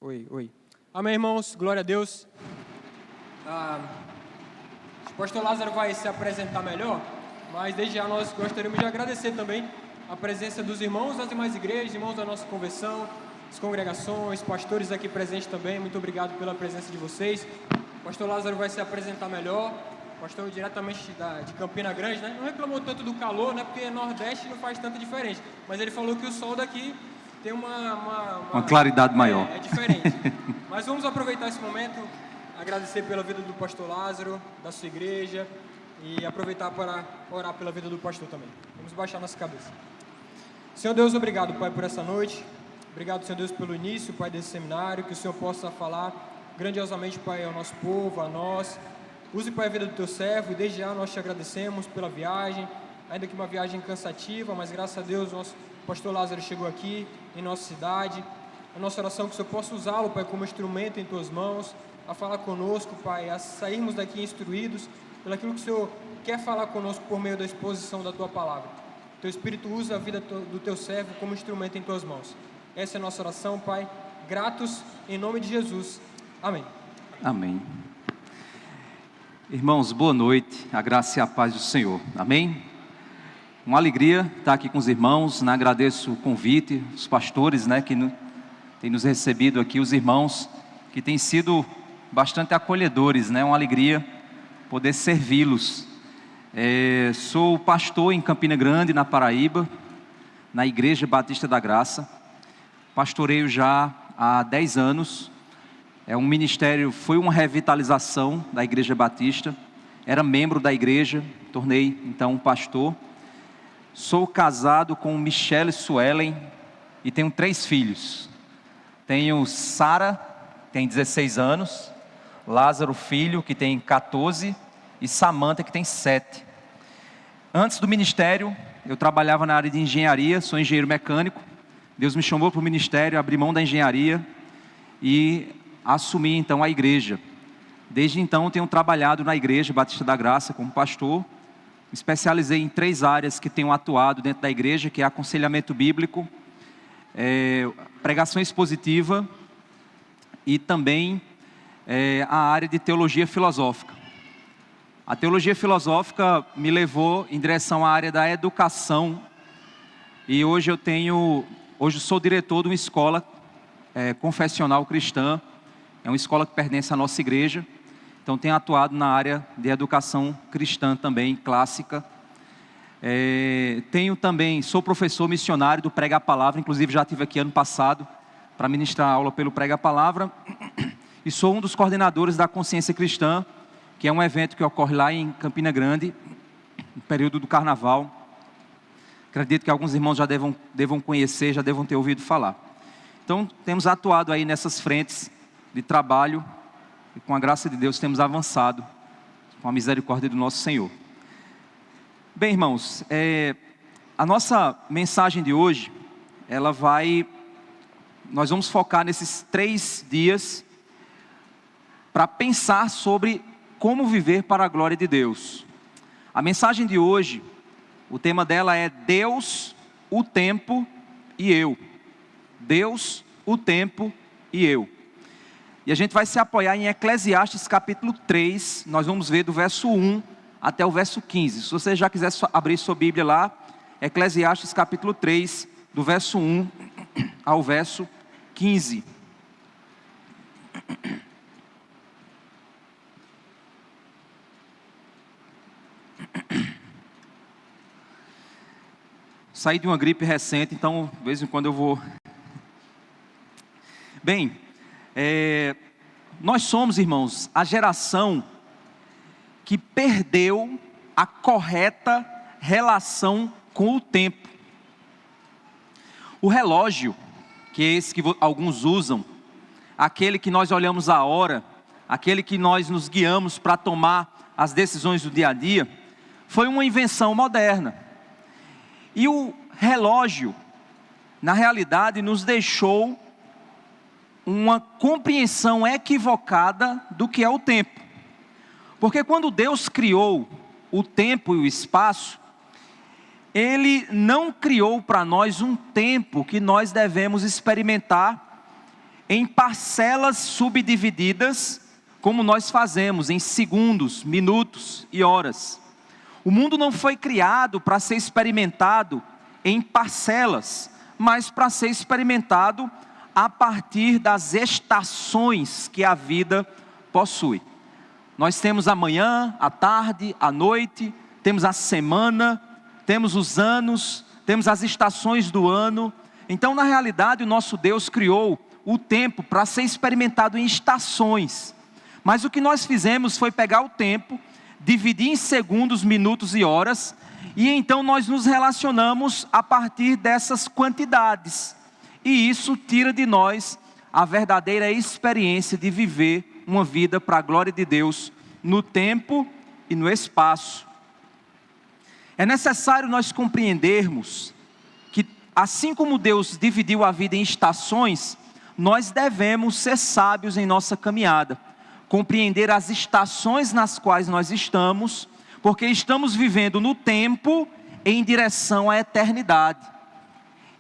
Oi. Amém, irmãos. Glória a Deus. O pastor Lázaro vai se apresentar melhor, mas desde já nós gostaríamos de agradecer também a presença dos irmãos das demais igrejas, irmãos da nossa convenção, as congregações, pastores aqui presentes também. Muito obrigado pela presença de vocês. O pastor Lázaro vai se apresentar melhor. Pastor diretamente de Campina Grande, né? Não reclamou tanto do calor, né? Porque Nordeste não faz tanta diferença. Mas ele falou que o sol daqui tem uma claridade maior. É diferente. Mas vamos aproveitar esse momento, agradecer pela vida do pastor Lázaro, da sua igreja, e aproveitar para orar pela vida do pastor também. Vamos baixar nossa cabeça. Senhor Deus, obrigado, Pai, por essa noite. Obrigado, Senhor Deus, pelo início, Pai, desse seminário. Que o Senhor possa falar grandiosamente, Pai, ao nosso povo, a nós. Use, Pai, a vida do Teu servo, e desde já nós te agradecemos pela viagem, ainda que uma viagem cansativa, mas graças a Deus nosso pastor Lázaro chegou aqui, em nossa cidade. A nossa oração é que o Senhor possa usá-lo, Pai, como instrumento em Tuas mãos, a falar conosco, Pai, a sairmos daqui instruídos pelo aquilo que o Senhor quer falar conosco por meio da exposição da Tua palavra. Teu Espírito usa a vida do Teu servo como instrumento em Tuas mãos. Essa é a nossa oração, Pai. Gratos em nome de Jesus. Amém. Amém. Irmãos, boa noite, a graça e a paz do Senhor, amém? Uma alegria estar aqui com os irmãos, né? Agradeço o convite, os pastores, né, que têm nos recebido aqui, os irmãos que têm sido bastante acolhedores, né? Uma alegria poder servi-los. Sou pastor em Campina Grande, na Paraíba, na Igreja Batista da Graça, pastoreio já há 10 anos. É um ministério, foi uma revitalização da Igreja Batista. Era membro da igreja, tornei então pastor. Sou casado com Michelle Suelen e tenho 3 filhos. Tenho Sara, que tem 16 anos, Lázaro, filho, que tem 14, e Samantha, que tem 7. Antes do ministério, eu trabalhava na área de engenharia, sou engenheiro mecânico. Deus me chamou para o ministério, abri mão da engenharia e assumi então a igreja. Desde então tenho trabalhado na Igreja Batista da Graça como pastor. Me especializei em 3 áreas que tenho atuado dentro da igreja, que é aconselhamento bíblico, pregação expositiva e também a área de teologia filosófica. A teologia filosófica me levou em direção à área da educação, e hoje sou diretor de uma escola confessional cristã. É uma escola que pertence à nossa igreja. Então tenho atuado na área de educação cristã também, clássica. Sou professor missionário do Prega a Palavra. Inclusive já estive aqui ano passado para ministrar aula pelo Prega a Palavra. E sou um dos coordenadores da Consciência Cristã, que é um evento que ocorre lá em Campina Grande, no período do Carnaval. Acredito que alguns irmãos já devam conhecer, já devam ter ouvido falar. Então temos atuado aí nessas frentes de trabalho, e com a graça de Deus temos avançado, com a misericórdia do nosso Senhor. Bem, irmãos, a nossa mensagem de hoje, nós vamos focar nesses 3 dias, para pensar sobre como viver para a glória de Deus. A mensagem de hoje, o tema dela é Deus, o tempo e eu. Deus, o tempo e eu. E a gente vai se apoiar em Eclesiastes capítulo 3, nós vamos ver do verso 1 até o verso 15. Se você já quiser abrir sua Bíblia lá, Eclesiastes capítulo 3, do verso 1 ao verso 15. Saí de uma gripe recente, então de vez em quando eu vou... Bem, nós somos, irmãos, a geração que perdeu a correta relação com o tempo. O relógio, que é esse que alguns usam, aquele que nós olhamos a hora, aquele que nós nos guiamos para tomar as decisões do dia a dia, foi uma invenção moderna. E o relógio, na realidade, nos deixou uma compreensão equivocada do que é o tempo. Porque quando Deus criou o tempo e o espaço, Ele não criou para nós um tempo que nós devemos experimentar em parcelas subdivididas, como nós fazemos, em segundos, minutos e horas. O mundo não foi criado para ser experimentado em parcelas, mas para ser experimentado a partir das estações que a vida possui. Nós temos a manhã, a tarde, a noite, temos a semana, temos os anos, temos as estações do ano. Então, na realidade, o nosso Deus criou o tempo para ser experimentado em estações. Mas o que nós fizemos foi pegar o tempo, dividir em segundos, minutos e horas, e então nós nos relacionamos a partir dessas quantidades. E isso tira de nós a verdadeira experiência de viver uma vida para a glória de Deus, no tempo e no espaço. É necessário nós compreendermos que, assim como Deus dividiu a vida em estações, nós devemos ser sábios em nossa caminhada, compreender as estações nas quais nós estamos, porque estamos vivendo no tempo em direção à eternidade.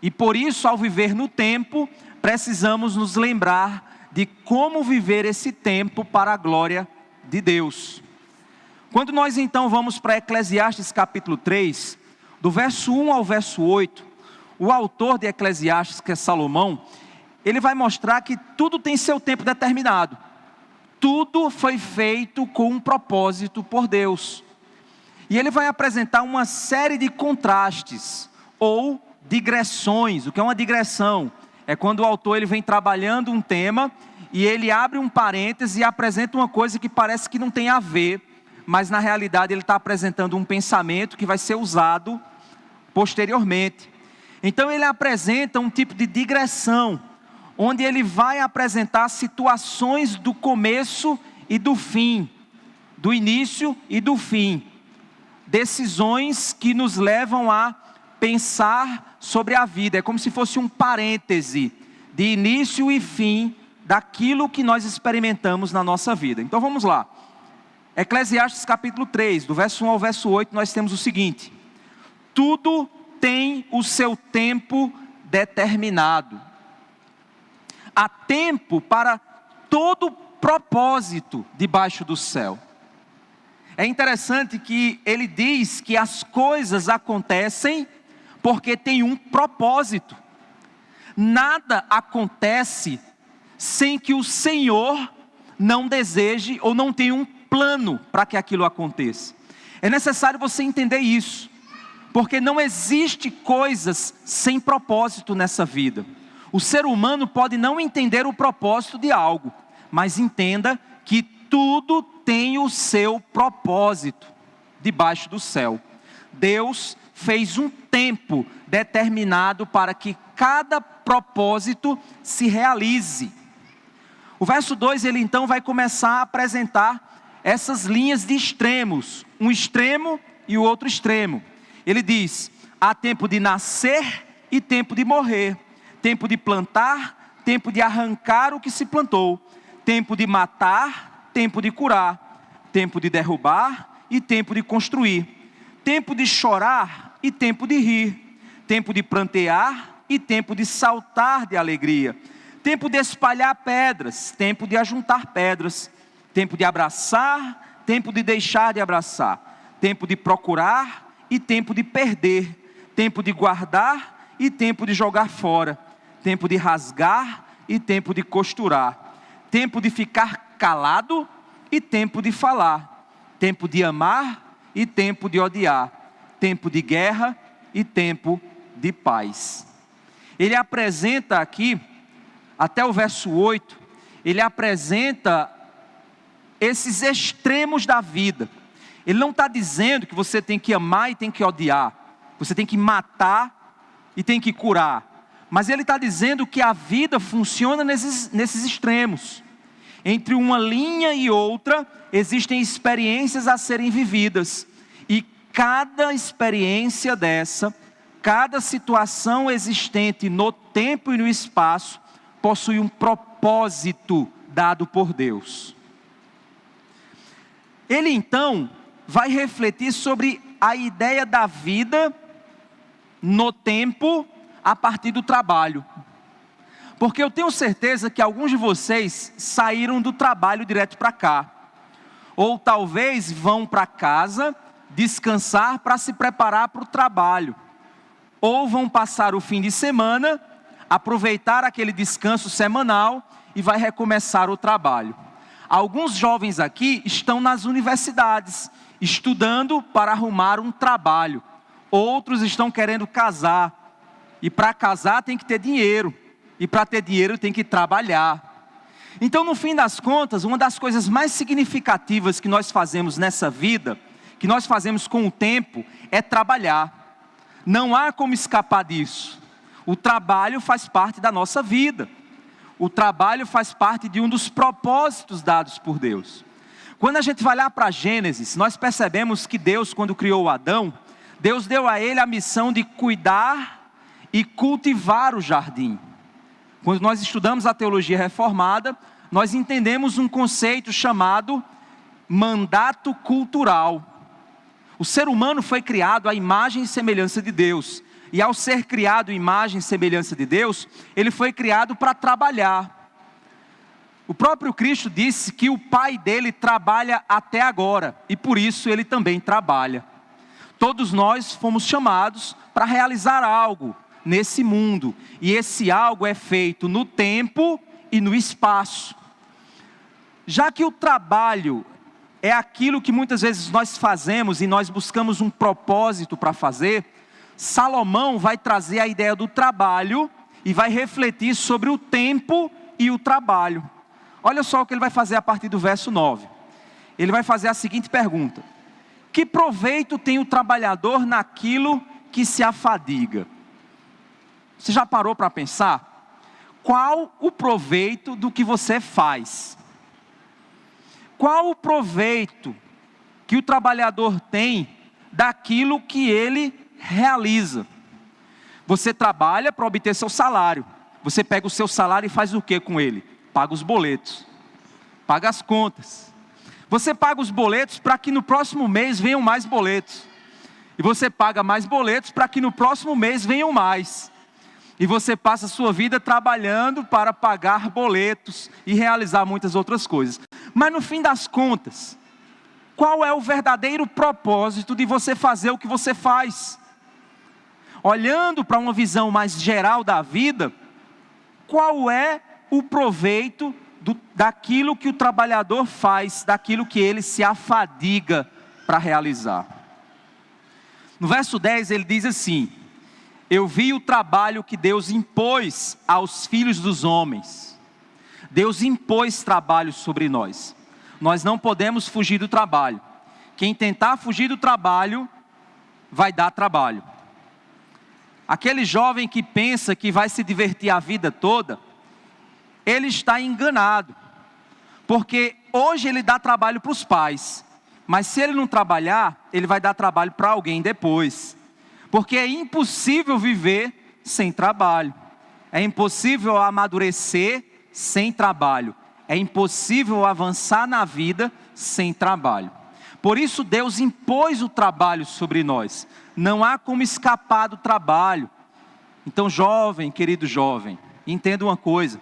E por isso, ao viver no tempo, precisamos nos lembrar de como viver esse tempo para a glória de Deus. Quando nós então vamos para Eclesiastes capítulo 3, do verso 1 ao verso 8, o autor de Eclesiastes, que é Salomão, ele vai mostrar que tudo tem seu tempo determinado. Tudo foi feito com um propósito por Deus. E ele vai apresentar uma série de contrastes, ou digressões. O que é uma digressão? É quando o autor ele vem trabalhando um tema, e ele abre um parêntese e apresenta uma coisa que parece que não tem a ver, mas na realidade ele está apresentando um pensamento que vai ser usado posteriormente. Então ele apresenta um tipo de digressão, onde ele vai apresentar situações do começo e do fim, do início e do fim, decisões que nos levam a pensar sobre a vida. É como se fosse um parêntese de início e fim daquilo que nós experimentamos na nossa vida. Então vamos lá, Eclesiastes capítulo 3, do verso 1 ao verso 8, nós temos o seguinte: tudo tem o seu tempo determinado. Há tempo para todo propósito debaixo do céu. É interessante que ele diz que as coisas acontecem porque tem um propósito. Nada acontece sem que o Senhor não deseje ou não tenha um plano para que aquilo aconteça. É necessário você entender isso, porque não existe coisas sem propósito nessa vida. O ser humano pode não entender o propósito de algo, mas entenda que tudo tem o seu propósito debaixo do céu. Deus fez um tempo determinado para que cada propósito se realize. O verso 2, ele então vai começar a apresentar essas linhas de extremos, um extremo e o outro extremo. Ele diz: há tempo de nascer e tempo de morrer, tempo de plantar, tempo de arrancar o que se plantou, tempo de matar, tempo de curar, tempo de derrubar e tempo de construir, tempo de chorar e tempo de rir, tempo de prantear e tempo de saltar de alegria, tempo de espalhar pedras, tempo de ajuntar pedras, tempo de abraçar, tempo de deixar de abraçar, tempo de procurar e tempo de perder, tempo de guardar e tempo de jogar fora, tempo de rasgar e tempo de costurar, tempo de ficar calado e tempo de falar, tempo de amar e tempo de odiar, tempo de guerra e tempo de paz. Ele apresenta aqui, até o verso 8, ele apresenta esses extremos da vida. Ele não está dizendo que você tem que amar e tem que odiar, você tem que matar e tem que curar, mas ele está dizendo que a vida funciona nesses extremos. Entre uma linha e outra, existem experiências a serem vividas, e cada experiência dessa, cada situação existente no tempo e no espaço, possui um propósito dado por Deus. Ele então vai refletir sobre a ideia da vida no tempo a partir do trabalho. Porque eu tenho certeza que alguns de vocês saíram do trabalho direto para cá. Ou talvez vão para casa descansar para se preparar para o trabalho. Ou vão passar o fim de semana, aproveitar aquele descanso semanal e vai recomeçar o trabalho. Alguns jovens aqui estão nas universidades, estudando para arrumar um trabalho. Outros estão querendo casar. E para casar tem que ter dinheiro. E para ter dinheiro tem que trabalhar. Então, no fim das contas, uma das coisas mais significativas que nós fazemos nessa vida, que nós fazemos com o tempo, é trabalhar. Não há como escapar disso. O trabalho faz parte da nossa vida. O trabalho faz parte de um dos propósitos dados por Deus. Quando a gente vai lá para Gênesis, nós percebemos que Deus, quando criou Adão, Deus deu a ele a missão de cuidar e cultivar o jardim. Quando nós estudamos a teologia reformada, nós entendemos um conceito chamado mandato cultural. O ser humano foi criado à imagem e semelhança de Deus. E ao ser criado à imagem e semelhança de Deus, ele foi criado para trabalhar. O próprio Cristo disse que o Pai dele trabalha até agora, e por isso ele também trabalha. Todos nós fomos chamados para realizar algo nesse mundo, e esse algo é feito no tempo e no espaço. Já que o trabalho é aquilo que muitas vezes nós fazemos e nós buscamos um propósito para fazer, Salomão vai trazer a ideia do trabalho e vai refletir sobre o tempo e o trabalho. Olha só o que ele vai fazer a partir do verso 9. Ele vai fazer a seguinte pergunta: que proveito tem o trabalhador naquilo que se afadiga? Você já parou para pensar? Qual o proveito do que você faz? Qual o proveito que o trabalhador tem daquilo que ele realiza? Você trabalha para obter seu salário. Você pega o seu salário e faz o que com ele? Paga os boletos, paga as contas. Você paga os boletos para que no próximo mês venham mais boletos. E você paga mais boletos para que no próximo mês venham mais. E você passa a sua vida trabalhando para pagar boletos e realizar muitas outras coisas. Mas no fim das contas, qual é o verdadeiro propósito de você fazer o que você faz? Olhando para uma visão mais geral da vida, qual é o proveito daquilo que o trabalhador faz, daquilo que ele se afadiga para realizar? No verso 10 ele diz assim: eu vi o trabalho que Deus impôs aos filhos dos homens. Deus impôs trabalho sobre nós. Nós não podemos fugir do trabalho. Quem tentar fugir do trabalho, vai dar trabalho. Aquele jovem que pensa que vai se divertir a vida toda, ele está enganado. Porque hoje ele dá trabalho para os pais. Mas se ele não trabalhar, ele vai dar trabalho para alguém depois. Porque é impossível viver sem trabalho. É impossível amadurecer sem trabalho. É impossível avançar na vida sem trabalho. Por isso Deus impôs o trabalho sobre nós. Não há como escapar do trabalho. Então, jovem, querido jovem, entenda uma coisa.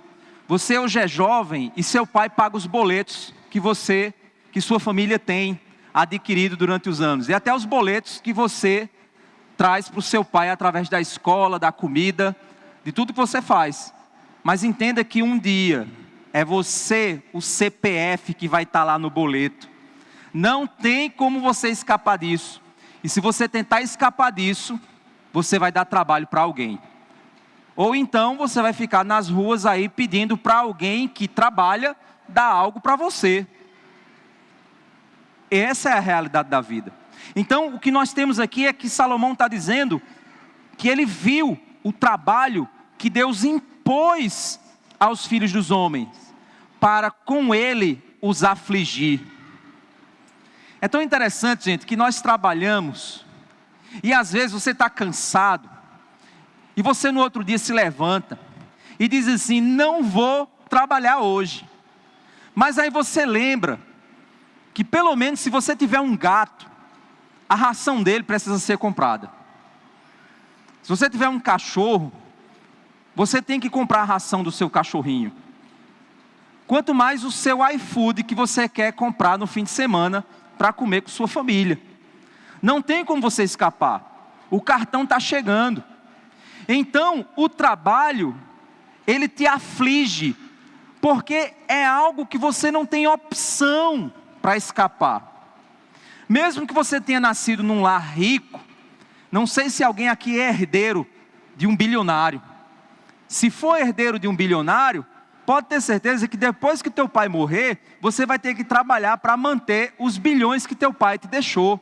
Você hoje é jovem e seu pai paga os boletos que sua família tem adquirido durante os anos. E até os boletos que você traz para o seu pai através da escola, da comida, de tudo que você faz. Mas entenda que um dia é você, o CPF, que vai estar lá no boleto. Não tem como você escapar disso. E se você tentar escapar disso, você vai dar trabalho para alguém. Ou então você vai ficar nas ruas aí pedindo para alguém que trabalha dar algo para você. Essa é a realidade da vida. Então, o que nós temos aqui é que Salomão está dizendo que ele viu o trabalho que Deus impôs aos filhos dos homens, para com ele os afligir. É tão interessante, gente, que nós trabalhamos, e às vezes você está cansado, e você no outro dia se levanta, e diz assim: não vou trabalhar hoje. Mas aí você lembra, que pelo menos se você tiver um gato, a ração dele precisa ser comprada. Se você tiver um cachorro, você tem que comprar a ração do seu cachorrinho. Quanto mais o seu iFood que você quer comprar no fim de semana para comer com sua família. Não tem como você escapar. O cartão está chegando. Então, o trabalho, ele te aflige, porque é algo que você não tem opção para escapar. Mesmo que você tenha nascido num lar rico, não sei se alguém aqui é herdeiro de um bilionário. Se for herdeiro de um bilionário, pode ter certeza que depois que teu pai morrer, você vai ter que trabalhar para manter os bilhões que teu pai te deixou.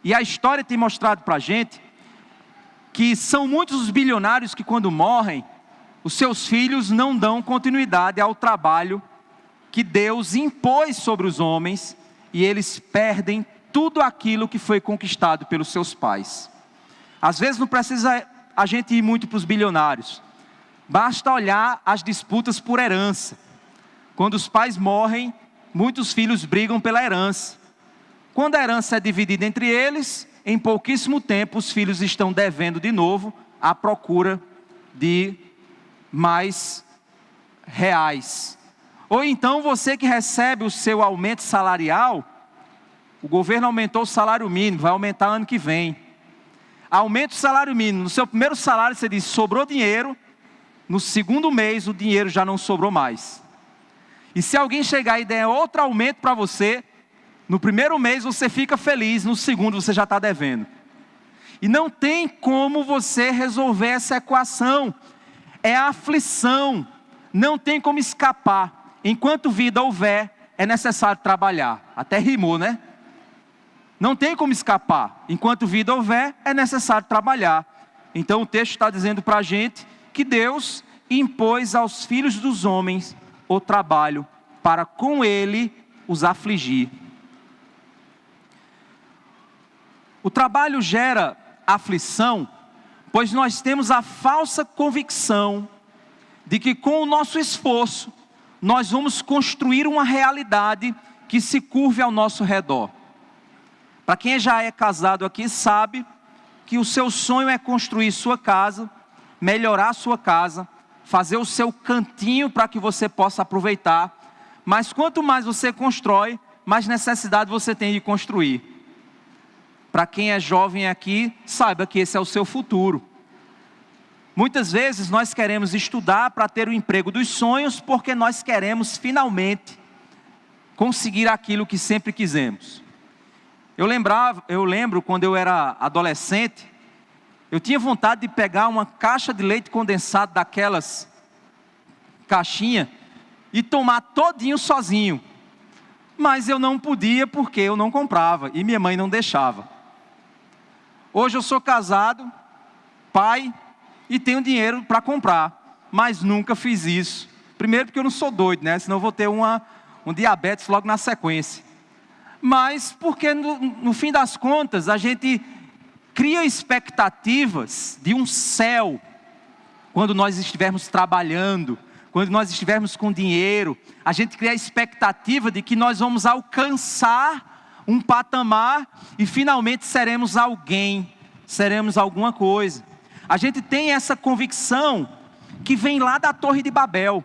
E a história tem mostrado para a gente que são muitos os bilionários que quando morrem, os seus filhos não dão continuidade ao trabalho que Deus impôs sobre os homens, e eles perdem tudo aquilo que foi conquistado pelos seus pais. Às vezes não precisa a gente ir muito para os bilionários, basta olhar as disputas por herança. Quando os pais morrem, muitos filhos brigam pela herança. Quando a herança é dividida entre eles, em pouquíssimo tempo os filhos estão devendo de novo à procura de mais reais. Ou então você que recebe o seu aumento salarial, o governo aumentou o salário mínimo, vai aumentar ano que vem. Aumenta o salário mínimo, no seu primeiro salário você diz, sobrou dinheiro, no segundo mês o dinheiro já não sobrou mais. E se alguém chegar e der outro aumento para você, no primeiro mês você fica feliz, no segundo você já está devendo. E não tem como você resolver essa equação. É a aflição, não tem como escapar. Enquanto vida houver, é necessário trabalhar. Até rimou, né? Não tem como escapar. Enquanto vida houver, é necessário trabalhar. Então o texto está dizendo para a gente que Deus impôs aos filhos dos homens o trabalho para com ele os afligir. O trabalho gera aflição, pois nós temos a falsa convicção de que com o nosso esforço, nós vamos construir uma realidade que se curve ao nosso redor. Para quem já é casado aqui sabe que o seu sonho é construir sua casa, melhorar sua casa, fazer o seu cantinho para que você possa aproveitar. Mas quanto mais você constrói, mais necessidade você tem de construir. Para quem é jovem aqui, saiba que esse é o seu futuro. Muitas vezes nós queremos estudar para ter o emprego dos sonhos, porque nós queremos finalmente conseguir aquilo que sempre quisemos. Eu lembro quando eu era adolescente, eu tinha vontade de pegar uma caixa de leite condensado daquelas caixinha e tomar todinho sozinho. Mas eu não podia porque eu não comprava e minha mãe não deixava. Hoje eu sou casado, pai, e tenho dinheiro para comprar, mas nunca fiz isso. Primeiro porque eu não sou doido, né? Senão eu vou ter um diabetes logo na sequência. Mas porque no fim das contas a gente cria expectativas de um céu quando nós estivermos trabalhando, quando nós estivermos com dinheiro. A gente cria a expectativa de que nós vamos alcançar um patamar e finalmente seremos alguém, seremos alguma coisa. A gente tem essa convicção que vem lá da Torre de Babel.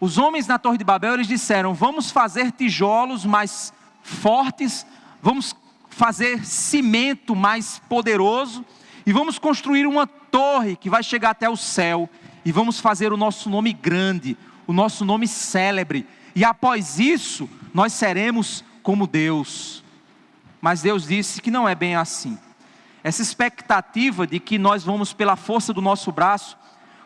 Os homens na Torre de Babel, eles disseram, vamos fazer tijolos mais fortes, vamos fazer cimento mais poderoso e vamos construir uma torre que vai chegar até o céu e vamos fazer o nosso nome grande, o nosso nome célebre, e após isso nós seremos como Deus. Mas Deus disse que não é bem assim. Essa expectativa de que nós vamos pela força do nosso braço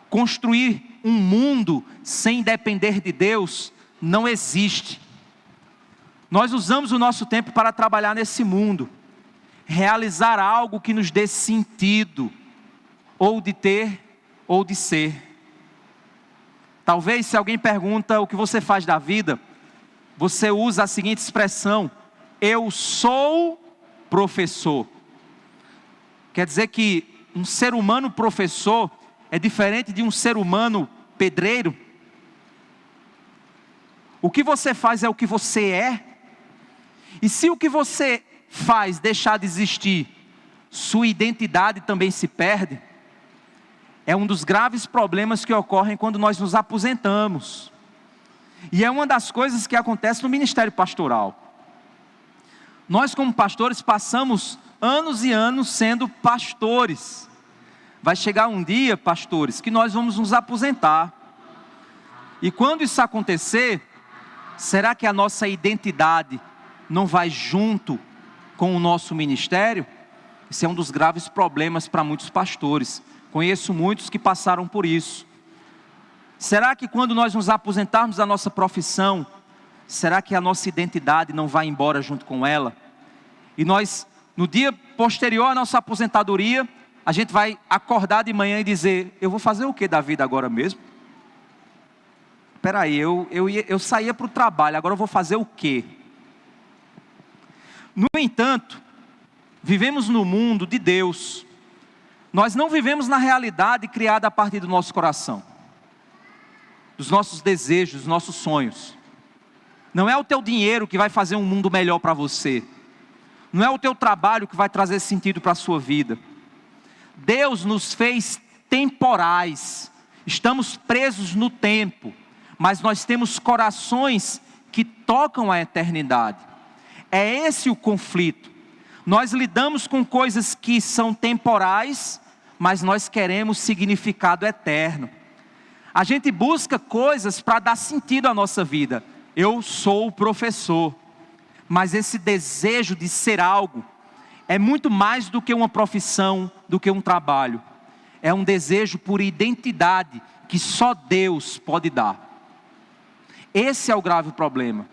construir um mundo sem depender de Deus não existe. Nós usamos o nosso tempo para trabalhar nesse mundo, realizar algo que nos dê sentido, ou de ter, ou de ser. Talvez se alguém pergunta o que você faz da vida, você usa a seguinte expressão, eu sou professor. Quer dizer que um ser humano professor é diferente de um ser humano pedreiro? O que você faz é o que você é. E se o que você faz deixar de existir, sua identidade também se perde. é um dos graves problemas que ocorrem quando nós nos aposentamos. E é uma das coisas que acontece no ministério pastoral. Nós, como pastores, passamos anos e anos sendo pastores. Vai chegar um dia, pastores, que nós vamos nos aposentar. E quando isso acontecer, será que a nossa identidade não vai junto com o nosso ministério? Esse é um dos graves problemas para muitos pastores. Conheço muitos que passaram por isso. Será que quando nós nos aposentarmos da nossa profissão, será que a nossa identidade não vai embora junto com ela? E nós, no dia posterior à nossa aposentadoria, a gente vai acordar de manhã e dizer: eu vou fazer o que da vida agora mesmo? Espera aí, eu saía para o trabalho, agora eu vou fazer o quê? No entanto, vivemos no mundo de Deus. Nós não vivemos na realidade criada a partir do nosso coração, dos nossos desejos, dos nossos sonhos. Não é o teu dinheiro que vai fazer um mundo melhor para você. Não é o teu trabalho que vai trazer sentido para a sua vida. Deus nos fez temporais. Estamos presos no tempo, mas nós temos corações que tocam a eternidade. É esse o conflito. Nós lidamos com coisas que são temporais, mas nós queremos significado eterno. A gente busca coisas para dar sentido à nossa vida. Eu sou o professor, mas esse desejo de ser algo é muito mais do que uma profissão, do que um trabalho. É um desejo por identidade que só Deus pode dar. Esse é o grave problema.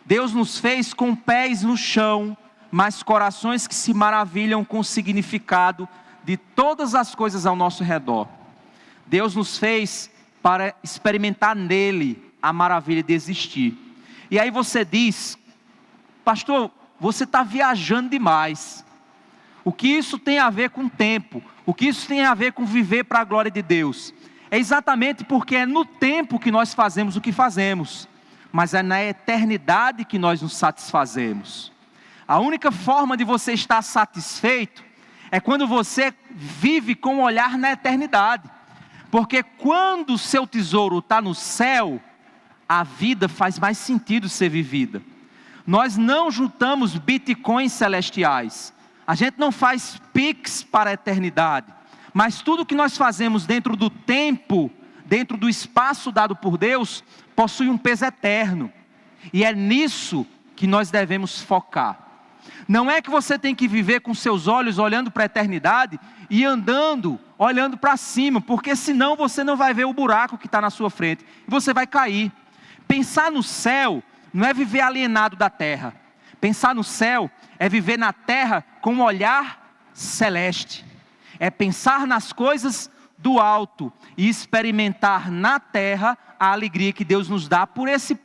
Deus nos fez com pés no chão, mas corações que se maravilham com o significado de todas as coisas ao nosso redor. Deus nos fez para experimentar nele a maravilha de existir. E aí você diz: pastor, você está viajando demais. O que isso tem a ver com tempo? O que isso tem a ver com viver para a glória de Deus? É exatamente porque é no tempo que nós fazemos o que fazemos, mas é na eternidade que nós nos satisfazemos. A única forma de você estar satisfeito é quando você vive com o olhar na eternidade. Porque quando o seu tesouro está no céu, a vida faz mais sentido ser vivida. Nós não juntamos bitcoins celestiais. A gente não faz pix para a eternidade. Mas tudo que nós fazemos dentro do tempo, dentro do espaço dado por Deus, possui um peso eterno. E é nisso que nós devemos focar. Não é que você tem que viver com seus olhos olhando para a eternidade e andando, olhando para cima, porque senão você não vai ver o buraco que está na sua frente e você vai cair. Pensar no céu não é viver alienado da terra. Pensar no céu é viver na terra com um olhar celeste. É pensar nas coisas do alto e experimentar na terra a alegria que Deus nos dá por esse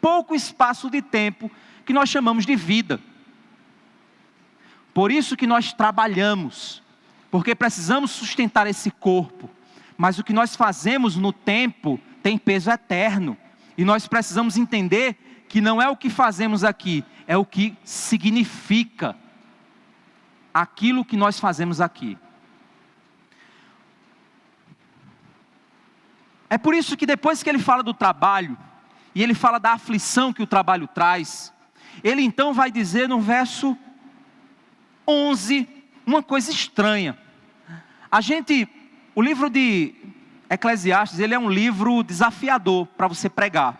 pouco espaço de tempo que nós chamamos de vida. Por isso que nós trabalhamos, porque precisamos sustentar esse corpo, mas o que nós fazemos no tempo tem peso eterno, e nós precisamos entender que não é o que fazemos aqui, é o que significa aquilo que nós fazemos aqui. É por isso que depois que ele fala do trabalho, e ele fala da aflição que o trabalho traz, ele então vai dizer no verso 11, uma coisa estranha. O livro de Eclesiastes, ele é um livro desafiador para você pregar,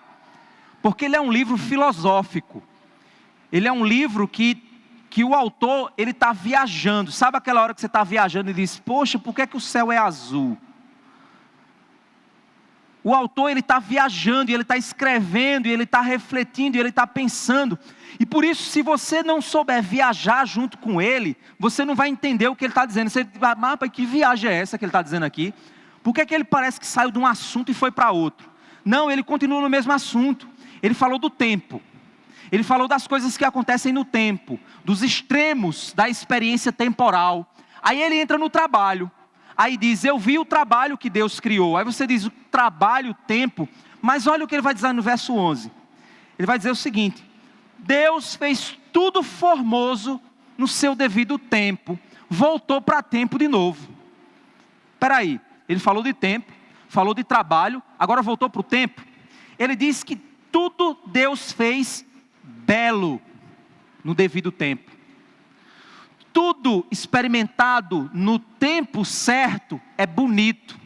porque ele é um livro filosófico. Ele é um livro que o autor, ele está viajando. Sabe aquela hora que você está viajando e diz: poxa, por que o céu é azul? O autor, ele está viajando, e ele está escrevendo, e ele está refletindo, e ele está pensando. E por isso, se você não souber viajar junto com ele, você não vai entender o que ele está dizendo. Você vai: mas que viagem é essa que ele está dizendo aqui? Por que ele parece que saiu de um assunto e foi para outro? Não, ele continua no mesmo assunto. Ele falou do tempo. Ele falou das coisas que acontecem no tempo, dos extremos da experiência temporal. Aí ele entra no trabalho. Aí diz: eu vi o trabalho que Deus criou. Aí você diz: o trabalho, o tempo. Mas olha o que ele vai dizer no verso 11. Ele vai dizer o seguinte: Deus fez tudo formoso no seu devido tempo. Voltou para tempo de novo. espera aí, ele falou de tempo, falou de trabalho, agora voltou para o tempo. Ele diz que tudo Deus fez belo no devido tempo. Tudo experimentado no tempo certo é bonito.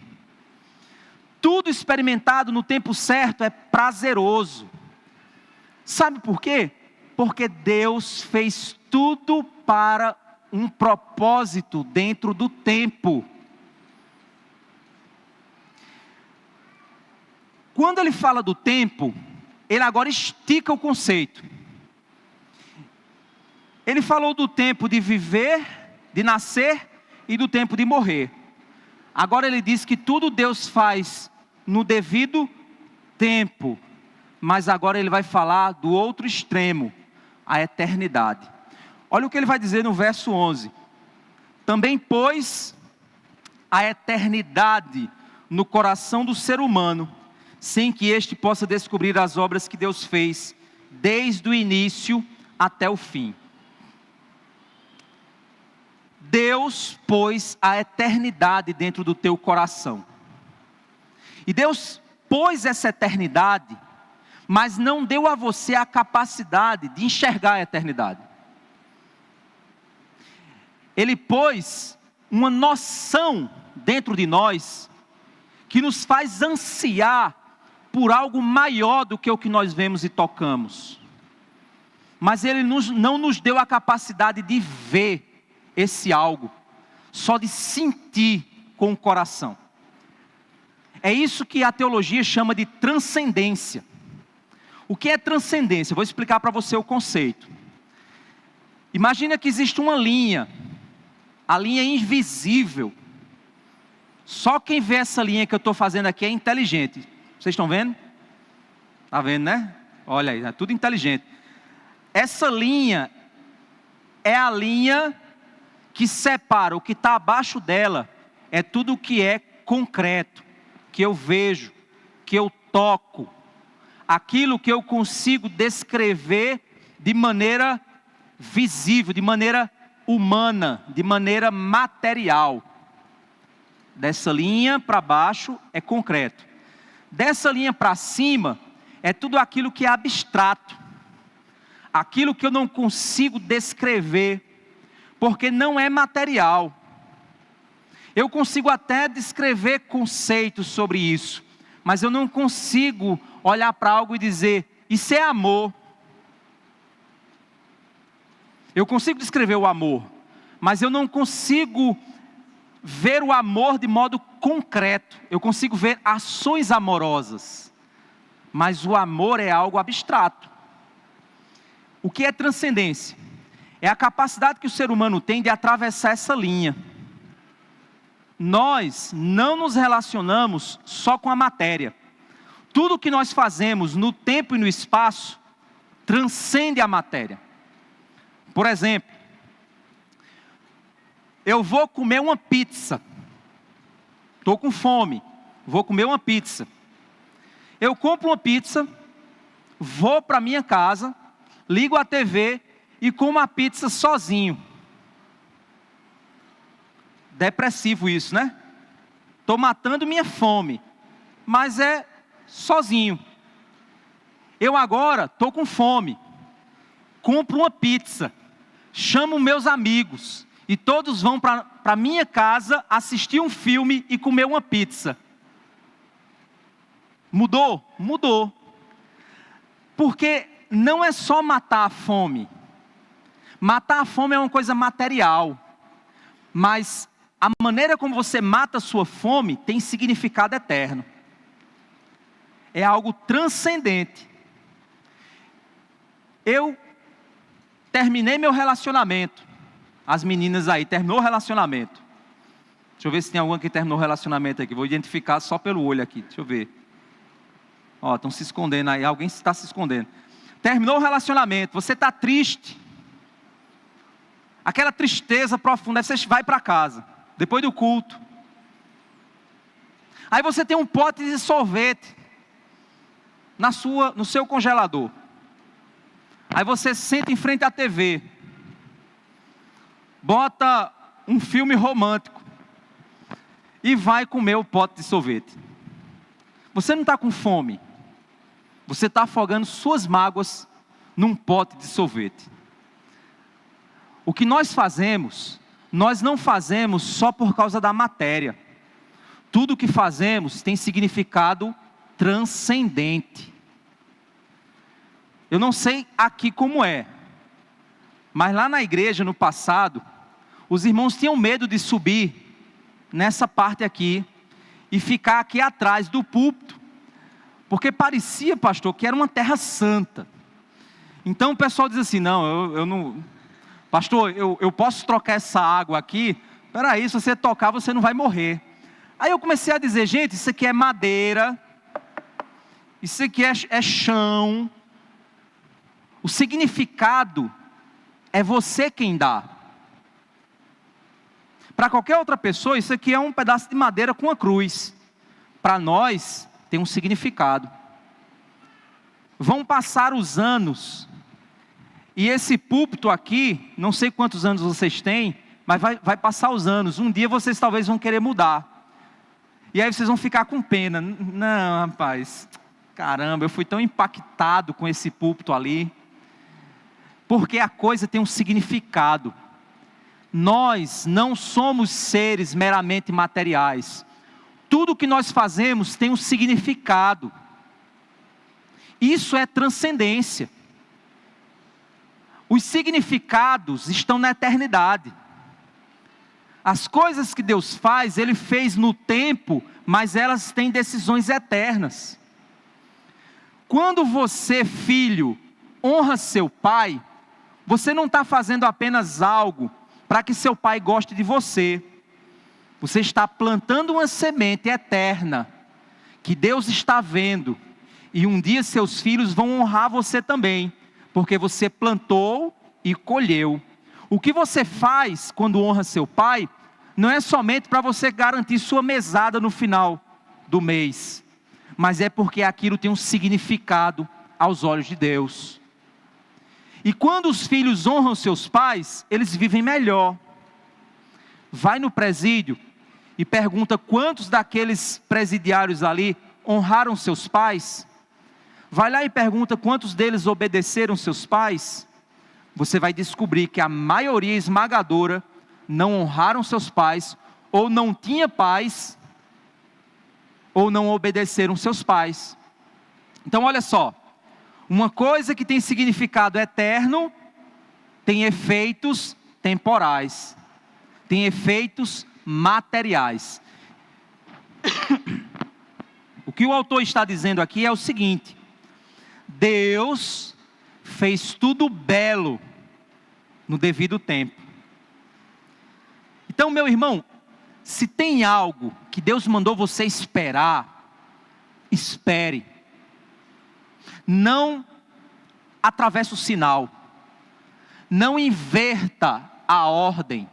Tudo experimentado no tempo certo é prazeroso. Sabe por quê? Porque Deus fez tudo para um propósito dentro do tempo. Quando ele fala do tempo, ele agora estica o conceito. Ele falou do tempo de viver, de nascer e do tempo de morrer. Agora ele diz que tudo Deus faz no devido tempo. Mas agora ele vai falar do outro extremo, a eternidade. Olha o que ele vai dizer no verso 11. Também pôs a eternidade no coração do ser humano, sem que este possa descobrir as obras que Deus fez, desde o início até o fim. Deus pôs a eternidade dentro do teu coração. E Deus pôs essa eternidade, mas não deu a você a capacidade de enxergar a eternidade. Ele pôs uma noção dentro de nós, que nos faz ansiar por algo maior do que o que nós vemos e tocamos. Mas Ele não nos deu a capacidade de ver esse algo, só de sentir com o coração. É isso que a teologia chama de transcendência. O que é transcendência? Vou explicar para você o conceito. Imagina que existe uma linha, a linha invisível. Só quem vê essa linha que eu estou fazendo aqui é inteligente. Vocês estão vendo? Está vendo, né? Olha aí, é tudo inteligente. Essa linha é a linha que separa o que está abaixo dela, é tudo o que é concreto, que eu vejo, que eu toco, aquilo que eu consigo descrever de maneira visível, de maneira humana, de maneira material. Dessa linha para baixo é concreto. Dessa linha para cima é tudo aquilo que é abstrato, aquilo que eu não consigo descrever, porque não é material. Eu consigo até descrever conceitos sobre isso, mas eu não consigo olhar para algo e dizer, isso é amor. Eu consigo descrever o amor, mas eu não consigo ver o amor de modo concreto. Eu consigo ver ações amorosas, mas o amor é algo abstrato. O que é transcendência? É a capacidade que o ser humano tem de atravessar essa linha. Nós não nos relacionamos só com a matéria. Tudo que nós fazemos no tempo e no espaço transcende a matéria. Por exemplo, eu vou comer uma pizza. Estou com fome, vou comer uma pizza. Eu compro uma pizza, vou para minha casa, ligo a TV e como a pizza sozinho. Depressivo isso, né? Estou matando minha fome, mas é sozinho. Eu agora estou com fome, compro uma pizza, chamo meus amigos e todos vão para minha casa assistir um filme e comer uma pizza. Mudou? Mudou. Porque não é só matar a fome. Matar a fome é uma coisa material, mas a maneira como você mata a sua fome tem significado eterno. É algo transcendente. Eu terminei meu relacionamento. As meninas aí, terminou o relacionamento. Deixa eu ver se tem alguma que terminou o relacionamento aqui. Vou identificar só pelo olho aqui, deixa eu ver. Ó, estão se escondendo aí, alguém está se escondendo. Terminou o relacionamento, você está triste. Aquela tristeza profunda, aí você vai para casa, depois do culto. Aí você tem um pote de sorvete no seu congelador. Aí você senta em frente à TV, bota um filme romântico. e vai comer o pote de sorvete. Você não está com fome. Você está afogando suas mágoas num pote de sorvete. O que nós fazemos, nós não fazemos só por causa da matéria. Tudo o que fazemos tem significado transcendente. Eu não sei aqui como é, mas lá na igreja no passado, os irmãos tinham medo de subir nessa parte aqui e ficar aqui atrás do púlpito, porque parecia, pastor, que era uma terra santa. Então o pessoal diz assim, não, eu não... Pastor, eu posso trocar essa água aqui? Peraí, se você tocar, você não vai morrer. Aí eu comecei a dizer, gente, isso aqui é madeira, isso aqui é chão. O significado é você quem dá. Para qualquer outra pessoa, isso aqui é um pedaço de madeira com uma cruz. Para nós, tem um significado. Vão passar os anos, e esse púlpito aqui, não sei quantos anos vocês têm, mas vai passar os anos. Um dia vocês talvez vão querer mudar. E aí vocês vão ficar com pena. Não, rapaz, caramba, eu fui tão impactado com esse púlpito ali. Porque a coisa tem um significado. Nós não somos seres meramente materiais. Tudo que nós fazemos tem um significado. Isso é transcendência. Os significados estão na eternidade. As coisas que Deus faz, Ele fez no tempo, mas elas têm decisões eternas. Quando você, filho, honra seu pai, você não está fazendo apenas algo para que seu pai goste de você. Você está plantando uma semente eterna, que Deus está vendo, e um dia seus filhos vão honrar você também, porque você plantou e colheu. O que você faz quando honra seu pai, não é somente para você garantir sua mesada no final do mês, mas é porque aquilo tem um significado aos olhos de Deus. E quando os filhos honram seus pais, eles vivem melhor. Vai no presídio e pergunta quantos daqueles presidiários ali honraram seus pais. Vai lá e pergunta quantos deles obedeceram seus pais. Você vai descobrir que a maioria esmagadora não honraram seus pais, ou não tinha pais, ou não obedeceram seus pais. Então olha só, uma coisa que tem significado eterno, tem efeitos temporais, tem efeitos materiais. O que o autor está dizendo aqui é o seguinte: Deus fez tudo belo no devido tempo. Então, meu irmão, se tem algo que Deus mandou você esperar, espere. Não atravesse o sinal. Não inverta a ordem.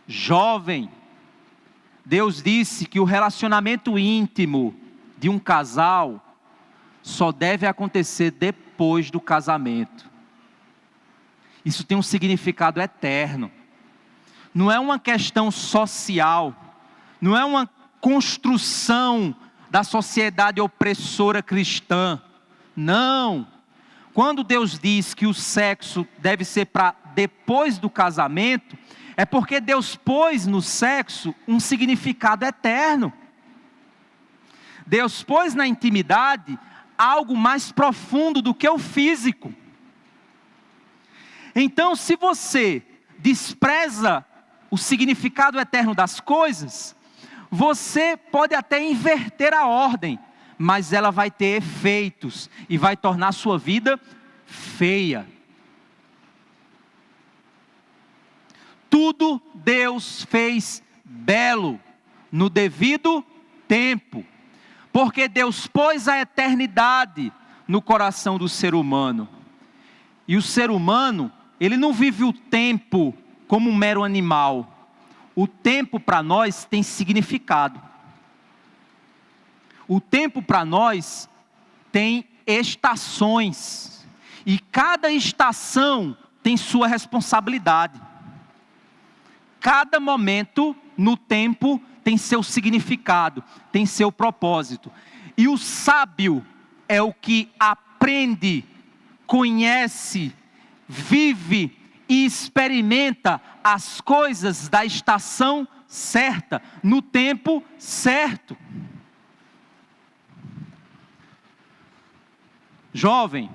Jovem, Deus disse que o relacionamento íntimo de um casal só deve acontecer depois do casamento. Isso tem um significado eterno. Não é uma questão social, não é uma construção da sociedade opressora cristã. Não. Quando Deus diz que o sexo deve ser para depois do casamento, é porque Deus pôs no sexo um significado eterno. Deus pôs na intimidade algo mais profundo do que o físico. Então, se você despreza o significado eterno das coisas, você pode até inverter a ordem, mas ela vai ter efeitos e vai tornar a sua vida feia. Tudo Deus fez belo no devido tempo, porque Deus pôs a eternidade no coração do ser humano. E o ser humano, ele não vive o tempo como um mero animal. O tempo para nós tem significado. O tempo para nós tem estações. E cada estação tem sua responsabilidade. Cada momento no tempo tem seu significado, tem seu propósito. E o sábio é o que aprende, conhece, vive e experimenta as coisas da estação certa, no tempo certo. Jovem,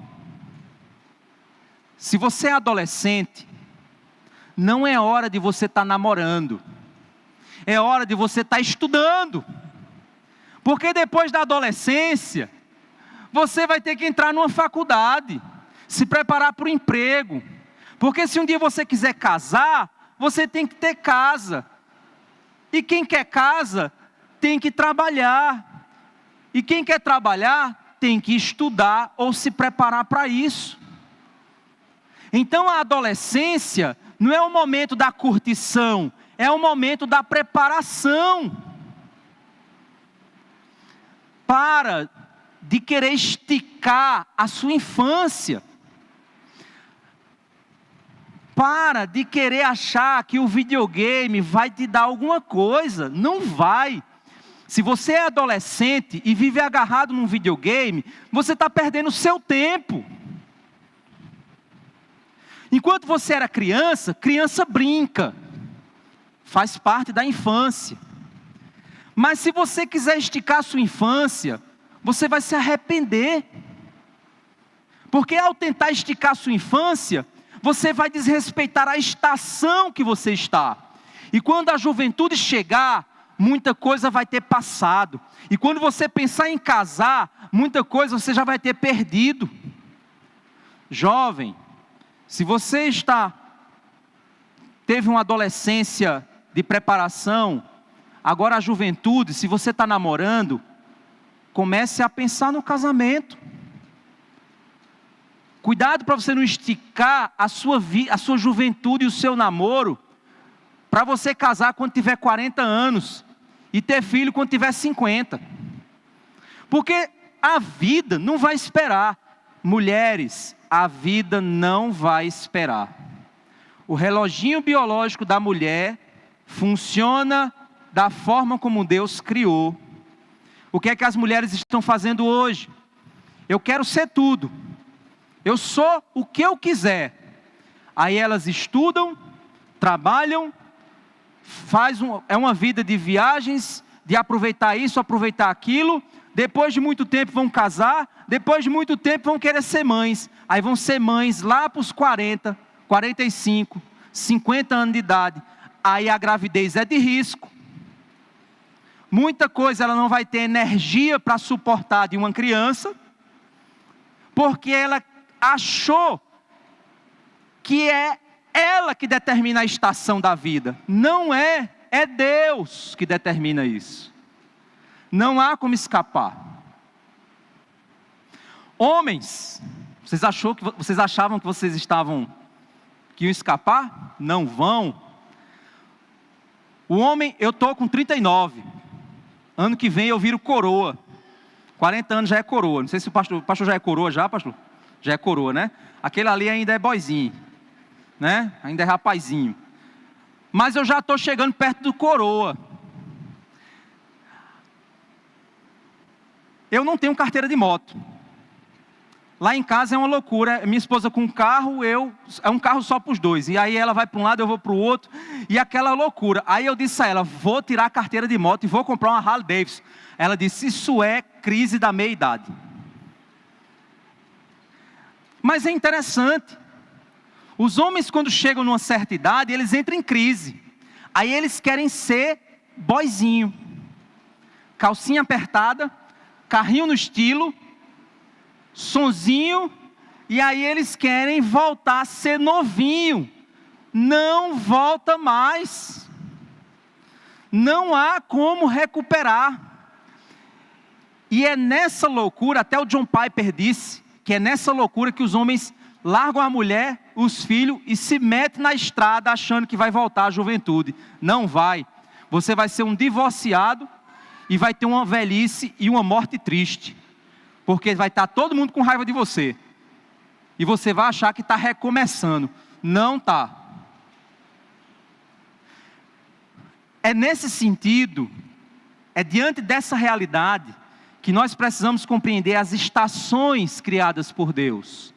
se você é adolescente, não é hora de você estar namorando, é hora de você estar estudando, porque depois da adolescência, você vai ter que entrar numa faculdade, se preparar para o emprego, porque se um dia você quiser casar, você tem que ter casa, e quem quer casa, tem que trabalhar, e quem quer trabalhar, tem que estudar ou se preparar para isso. Então a adolescência não é o momento da curtição, é o momento da preparação. Para de querer esticar a sua infância. Para de querer achar que o videogame vai te dar alguma coisa. Não vai. Se você é adolescente e vive agarrado num videogame, você está perdendo o seu tempo. Enquanto você era criança, criança brinca. Faz parte da infância. Mas se você quiser esticar a sua infância, você vai se arrepender. Porque ao tentar esticar a sua infância, você vai desrespeitar a estação que você está. E quando a juventude chegar, muita coisa vai ter passado. E quando você pensar em casar, muita coisa você já vai ter perdido. Jovem, se você teve uma adolescência de preparação, agora a juventude, se você está namorando, comece a pensar no casamento. Cuidado para você não esticar a sua juventude e o seu namoro, para você casar quando tiver 40 anos, e ter filho quando tiver 50. Porque a vida não vai esperar. Mulheres, a vida não vai esperar. O reloginho biológico da mulher funciona da forma como Deus criou. O que é que as mulheres estão fazendo hoje? Eu quero ser tudo. Eu sou o que eu quiser. Aí elas estudam, trabalham, é uma vida de viagens, de aproveitar isso, aproveitar aquilo. Depois de muito tempo vão casar, depois de muito tempo vão querer ser mães. Aí vão ser mães lá para os 40, 45, 50 anos de idade. Aí a gravidez é de risco. Muita coisa ela não vai ter energia para suportar de uma criança, porque ela achou que é ela que determina a estação da vida. Não é, é Deus que determina isso. Não há como escapar. Homens, vocês achavam que vocês que iam escapar? Não vão. O homem, eu estou com 39. Ano que vem eu viro coroa. 40 anos já é coroa. Não sei se o pastor já é coroa já, pastor? Já é coroa, né? Aquele ali ainda é boizinho, né? Ainda é rapazinho. Mas eu já estou chegando perto do coroa. Eu não tenho carteira de moto. Lá em casa é uma loucura. Minha esposa com um carro, é um carro só para os dois. E aí ela vai para um lado, eu vou para o outro. E aquela loucura. Aí eu disse a ela, vou tirar a carteira de moto e vou comprar uma Harley Davidson. Ela disse, isso é crise da meia-idade. Mas é interessante. Os homens quando chegam numa certa idade, eles entram em crise. Aí eles querem ser boizinho. Calcinha apertada, carrinho no estilo, sonzinho, e aí eles querem voltar a ser novinho. Não volta mais. Não há como recuperar. E é nessa loucura, até o John Piper disse, que é nessa loucura que os homens largam a mulher, os filhos, e se metem na estrada achando que vai voltar à juventude. Não vai. Você vai ser um divorciado e vai ter uma velhice e uma morte triste. Porque vai estar todo mundo com raiva de você. E você vai achar que está recomeçando. Não está. É nesse sentido, é diante dessa realidade, que nós precisamos compreender as estações criadas por Deus.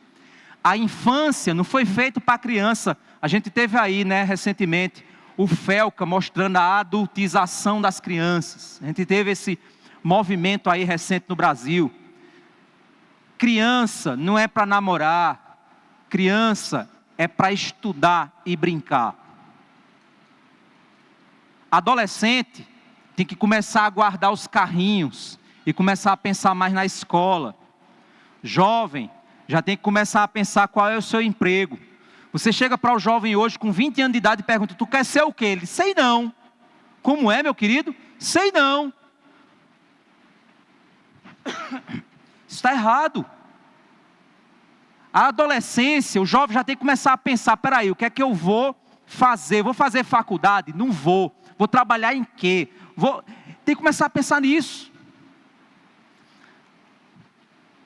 A infância não foi feita para a criança. A gente teve aí, recentemente, o FELCA mostrando a adultização das crianças. A gente teve esse movimento aí recente no Brasil. Criança não é para namorar. Criança é para estudar e brincar. Adolescente tem que começar a guardar os carrinhos e começar a pensar mais na escola. Jovem já tem que começar a pensar qual é o seu emprego. Você chega para o jovem hoje com 20 anos de idade e pergunta: tu quer ser o quê? Ele: sei não. Como é, meu querido? Sei não. Isso está errado. A adolescência, o jovem já tem que começar a pensar: peraí, o que é que eu vou fazer? Vou fazer faculdade? Não vou. Vou trabalhar em quê? Tem que começar a pensar nisso.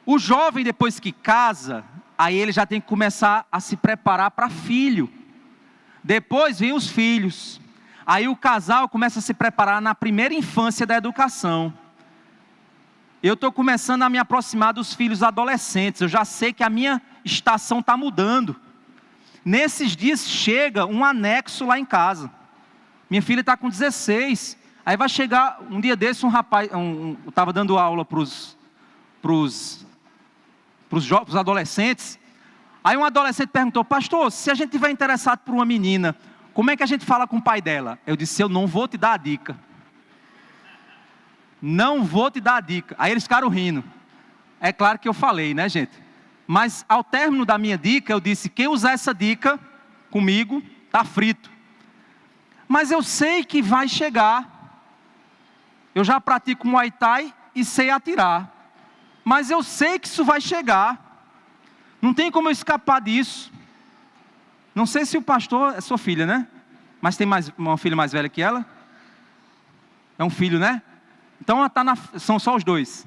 O jovem, depois que casa, aí ele já tem que começar a se preparar para filho. Depois vem os filhos. Aí o casal começa a se preparar na primeira infância da educação. Eu estou começando a me aproximar dos filhos adolescentes. Eu já sei que a minha estação está mudando. Nesses dias chega um anexo lá em casa. Minha filha está com 16. Aí vai chegar um dia desse um rapaz, eu estava dando aula para os adolescentes. Aí um adolescente perguntou: pastor, se a gente estiver interessado por uma menina, como é que a gente fala com o pai dela? Eu disse: eu não vou te dar a dica. Não vou te dar a dica. Aí eles ficaram rindo. É claro que eu falei, né, gente? Mas ao término da minha dica, eu disse: quem usar essa dica comigo, está frito. Mas eu sei que vai chegar. Eu já pratico Muay Thai e sei atirar. Mas eu sei que isso vai chegar. Não tem como eu escapar disso. Não sei se o pastor é sua filha, né? Mas tem uma filha mais velha que ela? É um filho, né? Então ela são só os dois.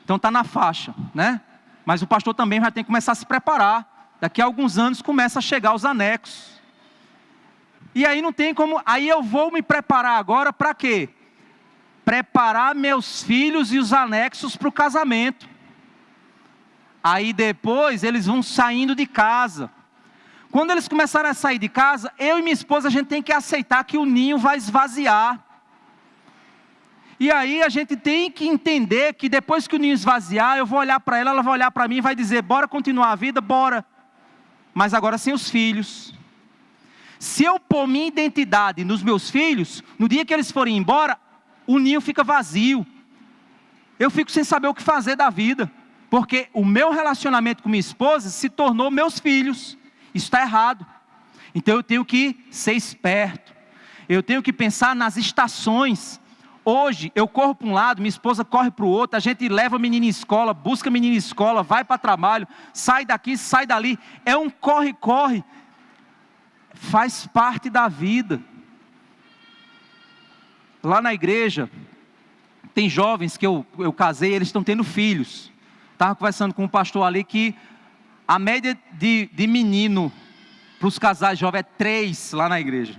Então está na faixa, né? Mas o pastor também já tem que começar a se preparar. Daqui a alguns anos começa a chegar os anexos. E aí não tem como. Aí eu vou me preparar agora para quê? Preparar meus filhos e os anexos para o casamento. Aí depois eles vão saindo de casa. Quando eles começarem a sair de casa, eu e minha esposa, a gente tem que aceitar que o ninho vai esvaziar. E aí a gente tem que entender que depois que o ninho esvaziar, eu vou olhar para ela, ela vai olhar para mim e vai dizer: bora continuar a vida? Bora. Mas agora sem os filhos. Se eu pôr minha identidade nos meus filhos, no dia que eles forem embora, o ninho fica vazio. Eu fico sem saber o que fazer da vida. Porque o meu relacionamento com minha esposa se tornou meus filhos. Isso está errado. Então eu tenho que ser esperto. Eu tenho que pensar nas estações. Hoje eu corro para um lado, minha esposa corre para o outro. A gente leva a menina em escola, busca a menina em escola, vai para trabalho, sai daqui, sai dali. É um corre-corre. Faz parte da vida. Lá na igreja, tem jovens que eu casei, eles estão tendo filhos. Estava conversando com um pastor ali que a média de menino para os casais jovens é 3 lá na igreja.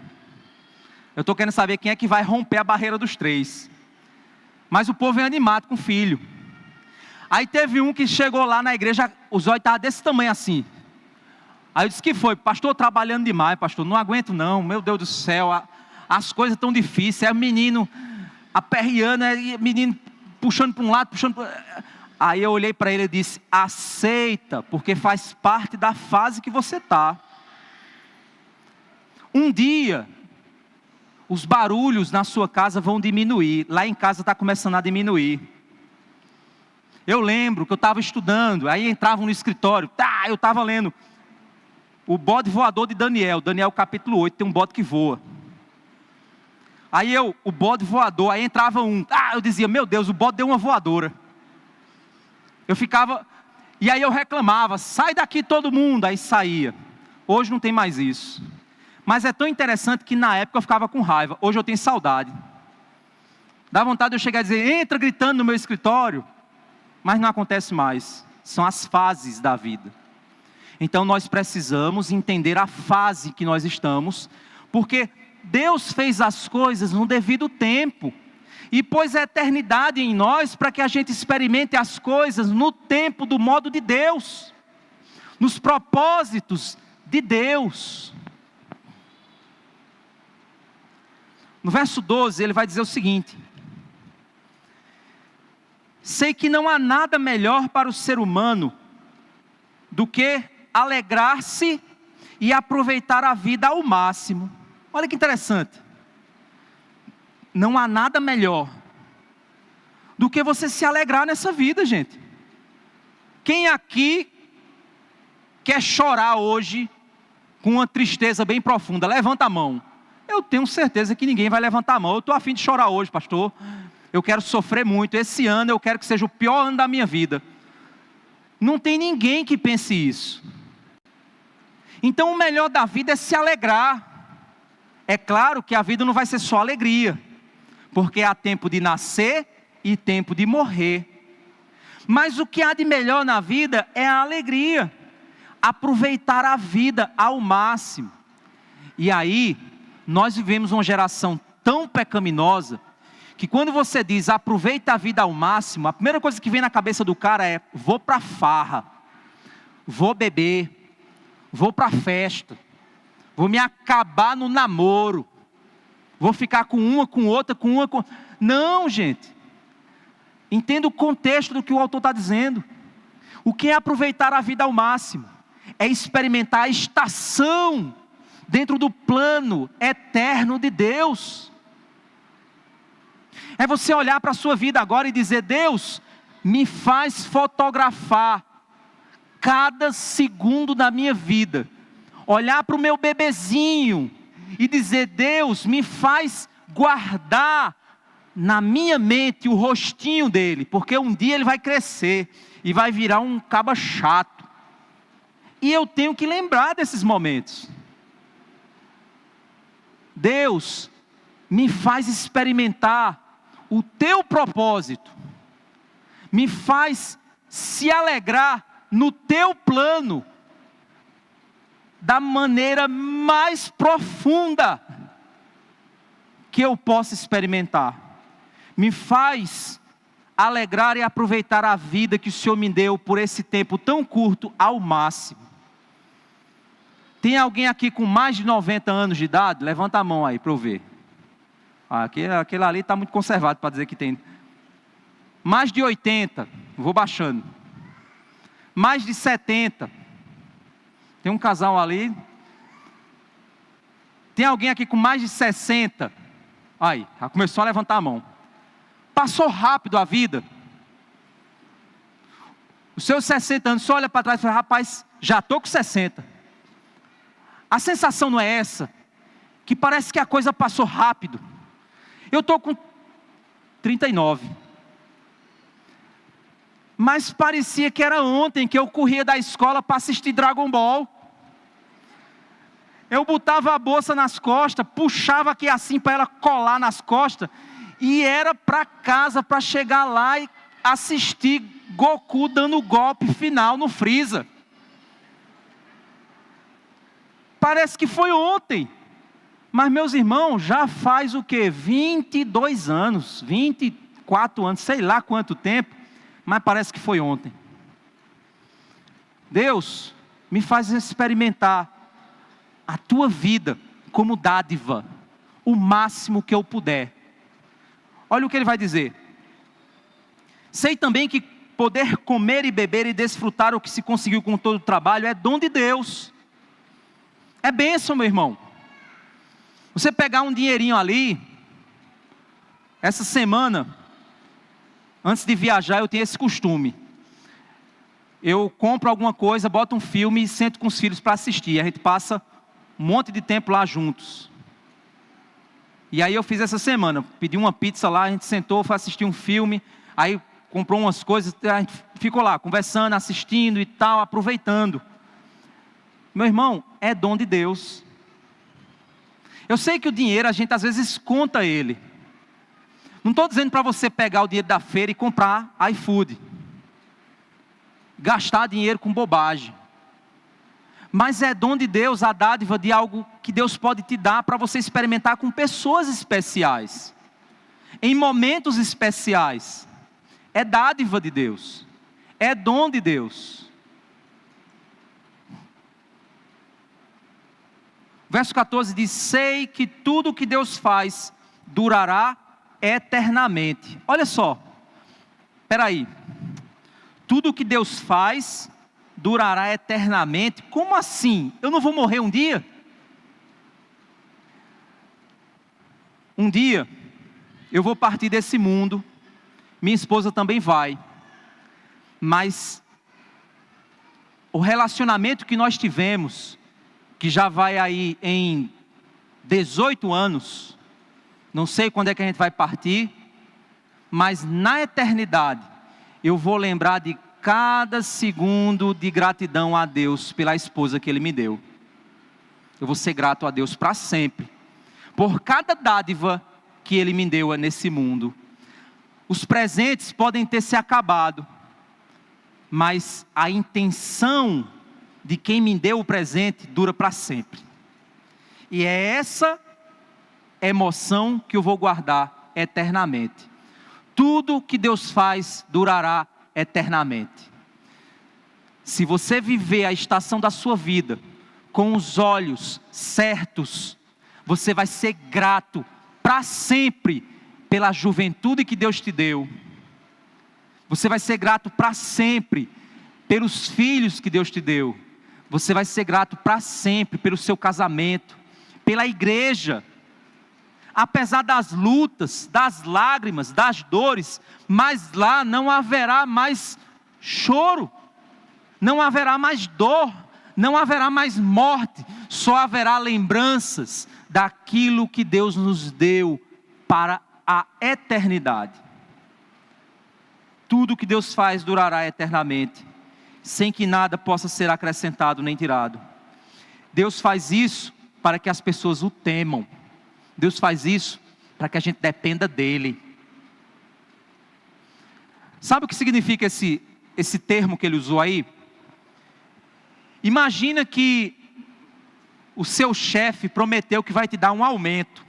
Eu estou querendo saber quem é que vai romper a barreira dos 3. Mas o povo é animado com filho. Aí teve um que chegou lá na igreja, os olhos estavam desse tamanho assim. Aí eu disse: que foi? Pastor, trabalhando demais, pastor, não aguento não, meu Deus do céu, as coisas estão difíceis, é o menino aperreando, é menino puxando para um lado, puxando para... Aí eu olhei para ele e disse: aceita, porque faz parte da fase que você está. Um dia, os barulhos na sua casa vão diminuir, lá em casa está começando a diminuir. Eu lembro que eu estava estudando, aí entravam no escritório, eu estava lendo o bode voador de Daniel capítulo 8, tem um bode que voa. Aí o bode voador, aí entrava um, eu dizia: meu Deus, o bode deu uma voadora. Eu ficava, e aí eu reclamava: sai daqui todo mundo, aí saía. Hoje não tem mais isso. Mas é tão interessante que na época eu ficava com raiva, hoje eu tenho saudade. Dá vontade de eu chegar e dizer: entra gritando no meu escritório. Mas não acontece mais, são as fases da vida. Então nós precisamos entender a fase que nós estamos, porque Deus fez as coisas no devido tempo. E pôs a eternidade em nós para que a gente experimente as coisas no tempo, do modo de Deus. Nos propósitos de Deus. No verso 12 ele vai dizer o seguinte: sei que não há nada melhor para o ser humano do que alegrar-se e aproveitar a vida ao máximo. Olha que interessante. Não há nada melhor do que você se alegrar nessa vida, gente. Quem aqui quer chorar hoje com uma tristeza bem profunda? Levanta a mão. Eu tenho certeza que ninguém vai levantar a mão. Eu estou a fim de chorar hoje, pastor. Eu quero sofrer muito. Esse ano eu quero que seja o pior ano da minha vida. Não tem ninguém que pense isso. Então o melhor da vida é se alegrar. É claro que a vida não vai ser só alegria, porque há tempo de nascer e tempo de morrer. Mas o que há de melhor na vida é a alegria. Aproveitar a vida ao máximo. E aí, nós vivemos uma geração tão pecaminosa, que quando você diz aproveita a vida ao máximo, a primeira coisa que vem na cabeça do cara é: vou para farra, vou beber, vou para festa, vou me acabar no namoro, vou ficar com uma, com outra, com uma, com... Não, gente. Entenda o contexto do que o autor está dizendo. O que é aproveitar a vida ao máximo? É experimentar a estação dentro do plano eterno de Deus. É você olhar para a sua vida agora e dizer: Deus, me faz fotografar cada segundo da minha vida. Olhar para o meu bebezinho e dizer: Deus, me faz guardar na minha mente o rostinho dele, porque um dia ele vai crescer e vai virar um caba chato. E eu tenho que lembrar desses momentos. Deus, me faz experimentar o teu propósito. Me faz se alegrar no teu plano da maneira mais profunda que eu possa experimentar. Me faz alegrar e aproveitar a vida que o Senhor me deu por esse tempo tão curto ao máximo. Tem alguém aqui com mais de 90 anos de idade? Levanta a mão aí para eu ver. Aquele ali está muito conservado para dizer que tem. Mais de 80, vou baixando. Mais de 70. Tem um casal ali. Tem alguém aqui com mais de 60? Aí, já começou a levantar a mão. Passou rápido a vida. Os seus 60 anos, você olha para trás e fala: rapaz, já estou com 60. A sensação não é essa? Que parece que a coisa passou rápido. Eu estou com 39. Mas parecia que era ontem que eu corria da escola para assistir Dragon Ball. Eu botava a bolsa nas costas, puxava aqui assim para ela colar nas costas, e era para casa para chegar lá e assistir Goku dando o golpe final no Freeza. Parece que foi ontem. Mas meus irmãos, já faz o quê? 22 anos, 24 anos, sei lá quanto tempo, mas parece que foi ontem. Deus, me faz experimentar a tua vida como dádiva, o máximo que eu puder. Olha o que ele vai dizer. Sei também que poder comer e beber e desfrutar o que se conseguiu com todo o trabalho é dom de Deus. É bênção, meu irmão. Você pegar um dinheirinho ali, essa semana, antes de viajar, eu tenho esse costume. Eu compro alguma coisa, boto um filme e sento com os filhos para assistir. A gente passa um monte de tempo lá juntos. E aí eu fiz essa semana, pedi uma pizza lá, a gente sentou, foi assistir um filme, aí comprou umas coisas, a gente ficou lá conversando, assistindo e tal, aproveitando. Meu irmão, é dom de Deus. Eu sei que o dinheiro, a gente às vezes conta ele. Não estou dizendo para você pegar o dinheiro da feira e comprar iFood. Gastar dinheiro com bobagem. mas é dom de Deus, a dádiva de algo que Deus pode te dar para você experimentar com pessoas especiais, em momentos especiais. É dádiva de Deus, é dom de Deus. Verso 14 diz: sei que tudo o que Deus faz durará eternamente. Olha só, espera aí, tudo o que Deus faz durará eternamente. Como assim? Eu não vou morrer um dia? Um dia eu vou partir desse mundo, minha esposa também vai, mas o relacionamento que nós tivemos, que já vai aí em 18 anos, não sei quando é que a gente vai partir, mas na eternidade eu vou lembrar de cada segundo de gratidão a Deus pela esposa que Ele me deu. Eu vou ser grato a Deus para sempre, por cada dádiva que Ele me deu nesse mundo. Os presentes podem ter se acabado, mas a intenção de quem me deu o presente dura para sempre. E é essa emoção que eu vou guardar eternamente. Tudo que Deus faz durará eternamente. Se você viver a estação da sua vida com os olhos certos, você vai ser grato para sempre pela juventude que Deus te deu. Você vai ser grato para sempre pelos filhos que Deus te deu. Você vai ser grato para sempre pelo seu casamento, pela igreja. Apesar das lutas, das lágrimas, das dores, mas lá não haverá mais choro, não haverá mais dor, não haverá mais morte, só haverá lembranças daquilo que Deus nos deu para a eternidade. Tudo que Deus faz durará eternamente, sem que nada possa ser acrescentado nem tirado. Deus faz isso para que as pessoas o temam. Deus faz isso para que a gente dependa dEle. Sabe o que significa esse termo que ele usou aí? Imagina que o seu chefe prometeu que vai te dar um aumento.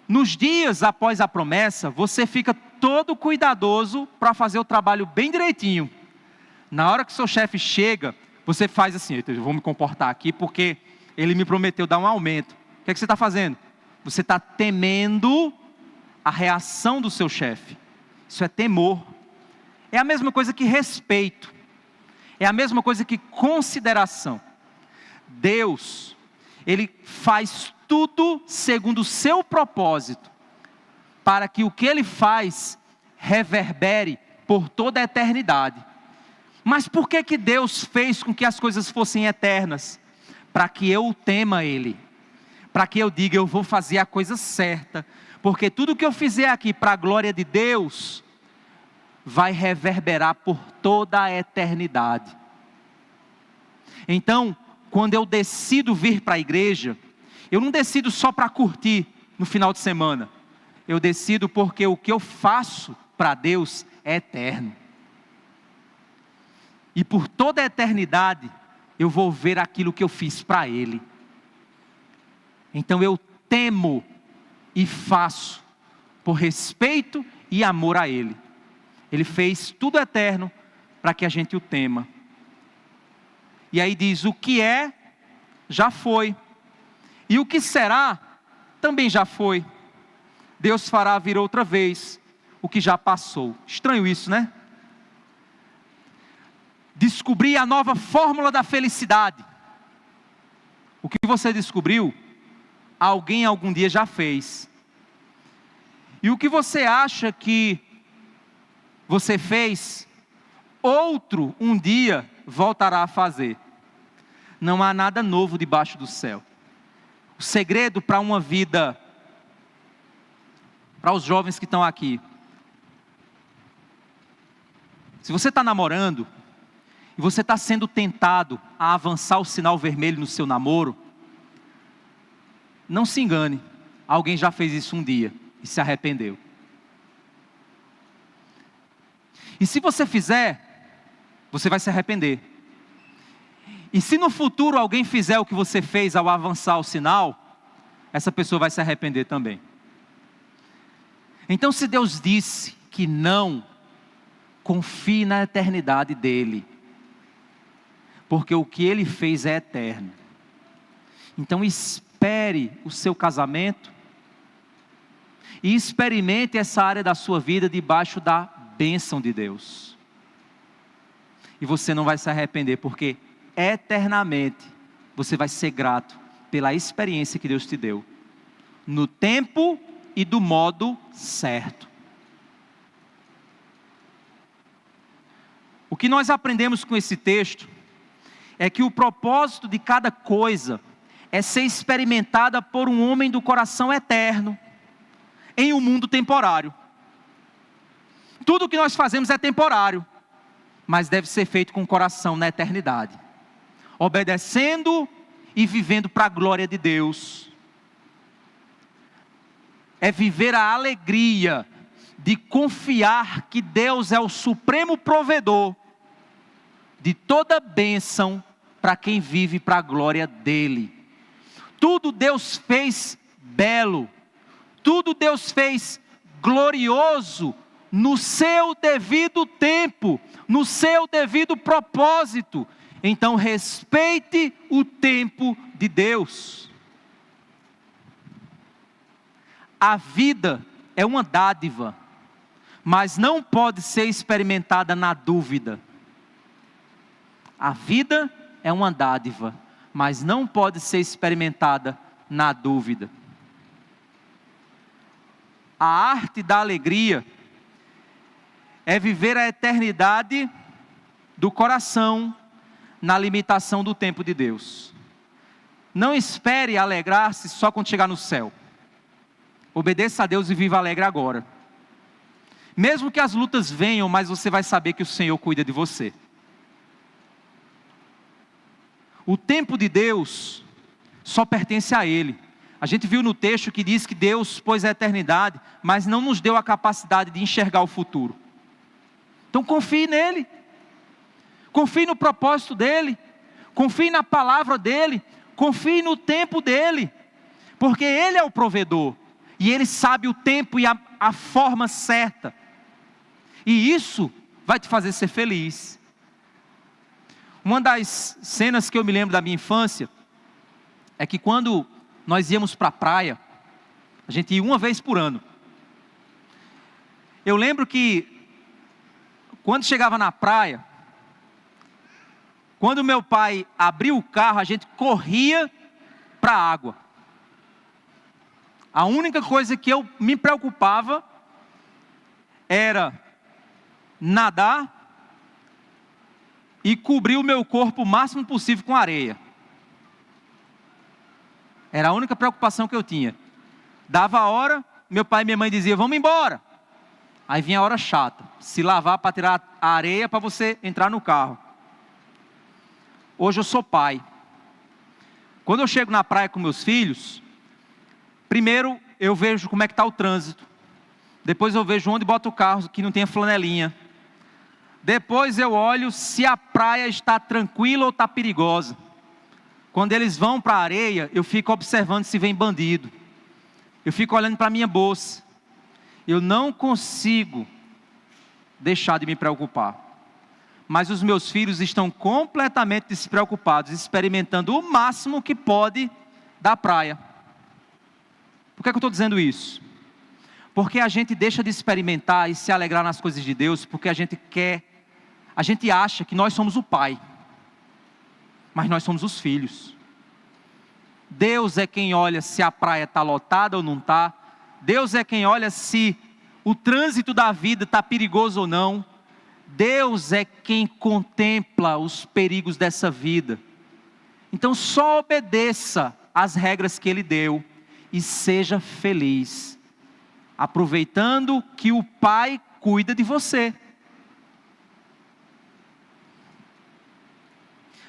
Nos dias após a promessa, você fica todo cuidadoso para fazer o trabalho bem direitinho. Na hora que o seu chefe chega, você faz assim: eu vou me comportar aqui porque ele me prometeu dar um aumento. O que é que você está fazendo? Você está temendo a reação do seu chefe. Isso é temor. É a mesma coisa que respeito. É a mesma coisa que consideração. Deus, Ele faz tudo segundo o seu propósito, para que o que Ele faz reverbere por toda a eternidade. Mas por que Deus fez com que as coisas fossem eternas? Para que eu o tema Ele, para que eu diga: eu vou fazer a coisa certa, porque tudo que eu fizer aqui para a glória de Deus, vai reverberar por toda a eternidade. Então, quando eu decido vir para a igreja, eu não decido só para curtir no final de semana, eu decido porque o que eu faço para Deus é eterno, e por toda a eternidade, eu vou ver aquilo que eu fiz para Ele. Então eu temo e faço por respeito e amor a Ele. Ele fez tudo eterno para que a gente o tema. E aí diz: o que é, já foi. E o que será, também já foi. Deus fará vir outra vez o que já passou. Estranho isso, né? Descobrir a nova fórmula da felicidade. O que você descobriu, alguém algum dia já fez. E o que você acha que você fez, outro um dia voltará a fazer. Não há nada novo debaixo do céu. O segredo para uma vida, para os jovens que estão aqui, se você está namorando, e você está sendo tentado a avançar o sinal vermelho no seu namoro, não se engane, alguém já fez isso um dia e se arrependeu. E se você fizer, você vai se arrepender. E se no futuro alguém fizer o que você fez ao avançar o sinal, essa pessoa vai se arrepender também. Então, se Deus disse que não, confie na eternidade dele. Porque o que ele fez é eterno. Então, espere o seu casamento e experimente essa área da sua vida debaixo da bênção de Deus. E você não vai se arrepender, porque eternamente você vai ser grato pela experiência que Deus te deu, no tempo e do modo certo. O que nós aprendemos com esse texto é que o propósito de cada coisa é ser experimentada por um homem do coração eterno, em um mundo temporário. Tudo o que nós fazemos é temporário, mas deve ser feito com o coração na eternidade, obedecendo e vivendo para a glória de Deus. É viver a alegria de confiar que Deus é o supremo provedor de toda bênção para quem vive para a glória dele. Tudo Deus fez belo, tudo Deus fez glorioso, no seu devido tempo, no seu devido propósito. Então respeite o tempo de Deus. A vida é uma dádiva, mas não pode ser experimentada na dúvida. A vida é uma dádiva, mas não pode ser experimentada na dúvida. A arte da alegria é viver a eternidade do coração na limitação do tempo de Deus. Não espere alegrar-se só quando chegar no céu. Obedeça a Deus e viva alegre agora. Mesmo que as lutas venham, mas você vai saber que o Senhor cuida de você. O tempo de Deus só pertence a Ele. A gente viu no texto que diz que Deus pôs a eternidade, mas não nos deu a capacidade de enxergar o futuro. Então confie nele. Confie no propósito dele. Confie na palavra dele. Confie no tempo dele. Porque ele é o provedor. E ele sabe o tempo e a forma certa. E isso vai te fazer ser feliz. Uma das cenas que eu me lembro da minha infância é que quando nós íamos para a praia, a gente ia uma vez por ano. Eu lembro que quando chegava na praia, quando meu pai abriu o carro, a gente corria para a água. A única coisa que eu me preocupava era nadar e cobrir o meu corpo o máximo possível com areia. Era a única preocupação que eu tinha. Dava a hora, meu pai e minha mãe diziam, vamos embora. Aí vinha a hora chata, se lavar para tirar a areia para você entrar no carro. Hoje eu sou pai. Quando eu chego na praia com meus filhos, primeiro eu vejo como é que está o trânsito. Depois eu vejo onde bota o carro que não tenha flanelinha. Depois eu olho se a praia está tranquila ou está perigosa. Quando eles vão para a areia, eu fico observando se vem bandido. Eu fico olhando para a minha bolsa. Eu não consigo deixar de me preocupar. Mas os meus filhos estão completamente despreocupados, experimentando o máximo que pode da praia. Por que eu estou dizendo isso? Porque a gente deixa de experimentar e se alegrar nas coisas de Deus, porque a gente acha que nós somos o pai, mas nós somos os filhos. Deus é quem olha se a praia está lotada ou não está. Deus é quem olha se o trânsito da vida está perigoso ou não. Deus é quem contempla os perigos dessa vida. Então só obedeça às regras que Ele deu e seja feliz, aproveitando que o Pai cuida de você.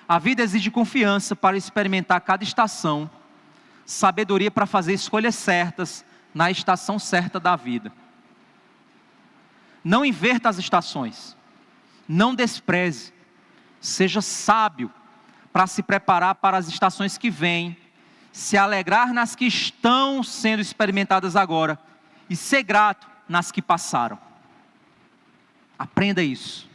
A vida exige confiança para experimentar cada estação, sabedoria para fazer escolhas certas na estação certa da vida. Não inverta as estações, não despreze, seja sábio para se preparar para as estações que vêm, se alegrar nas que estão sendo experimentadas agora e ser grato nas que passaram. Aprenda isso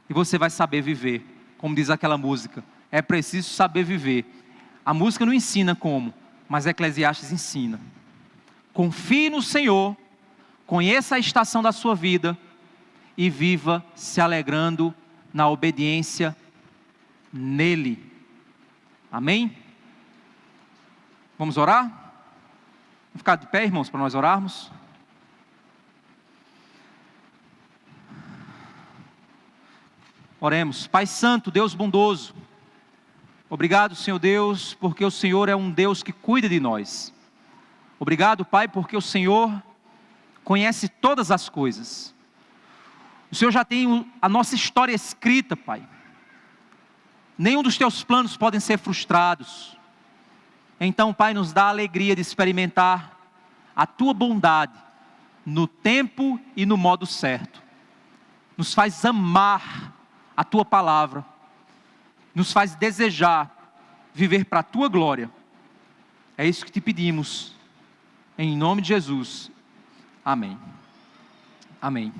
e você vai saber viver, como diz aquela música, é preciso saber viver. A música não ensina como, mas Eclesiastes ensina. Confie no Senhor, conheça a estação da sua vida e viva se alegrando na obediência nele. Amém? Vamos orar? Vamos ficar de pé, irmãos, para nós orarmos. Oremos. Pai Santo, Deus bondoso, obrigado, Senhor Deus, porque o Senhor é um Deus que cuida de nós. Obrigado, Pai, porque o Senhor conhece todas as coisas. O Senhor já tem a nossa história escrita, Pai. Nenhum dos teus planos podem ser frustrados. Então, Pai, nos dá a alegria de experimentar a tua bondade no tempo e no modo certo. Nos faz amar a tua palavra, nos faz desejar viver para a tua glória. É isso que te pedimos, em nome de Jesus. Amém. Amém.